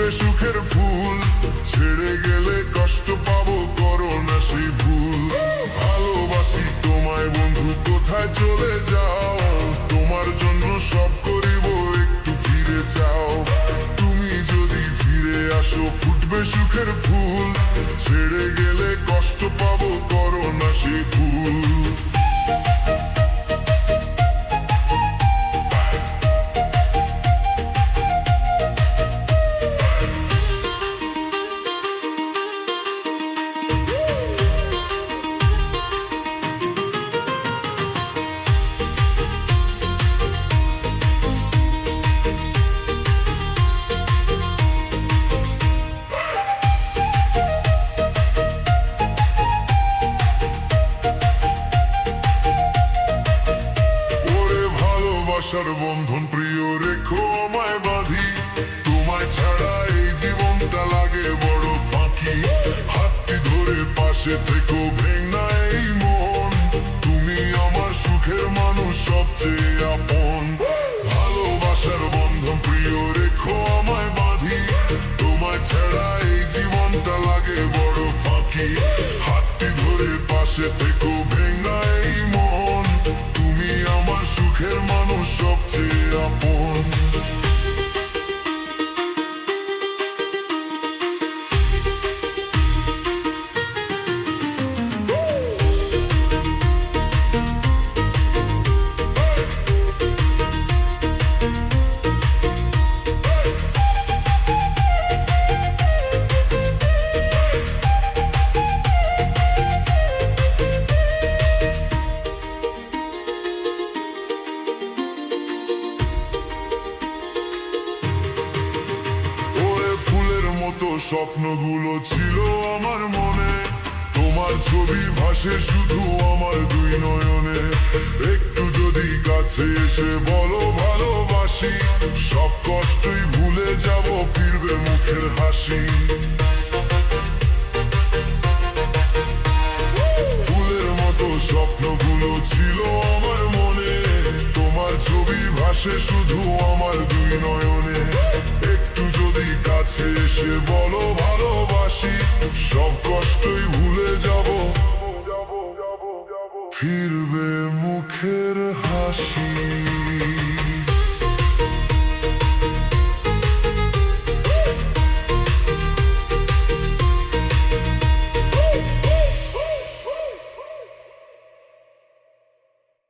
ফুটবে সুখের ফুল, ছেড়ে গেলে কষ্ট পাবো, করো না সেই ভুল। ভালোবাসি তোমায় বন্ধু, কোথায় চলে যাও? তোমার জন্য সব করিব, একটু ফিরে যাও। তুমি যদি ফিরে আসো, ফুটবে সুখের ফুল, ছেড়ে গেলে কষ্ট পাবো, করো না সেই ভুল। ভালোবাসার বন্ধন প্রিয় রেখো আমায় বাঁধি, তোমায় ছাড়া এই জীবনটা লাগে বড় ফাঁকি। হাতটি ধরে পাশে থেকো, ভেঙ না এই মন, তুমি আমার সুখের মানুষ, সবচেয়ে আপন। ভালোবাসার বন্ধন প্রিয় রেখো আমায় বাঁধি, তোমায় ছাড়া এই জীবনটা লাগে বড় ফাঁকি। হাতটি ধরে পাশে থেকো, ভেঙ না এই মন, তুমি আমার সুখের মানুষ, সবচেয়ে আপন। স্বপ্নগুলো ছিল আমার মনে, তোমার ছবি ভাসে শুধু আমার দুই নয়নে। একটু যদি কাছে এসে বলো ভালোবাসি, সব কষ্টই ভুলে যাব, ফিরবে মুখের হাসি। ফুলের মতো স্বপ্নগুলো ছিল আমার মনে, তোমার ছবি ভাসে শুধু আমার দুই নয়নে। একটু যদি কাছে এসে বলো ভালোবাসি, সব কষ্টই ভুলে যাব, ফিরবে মুখের হাসি।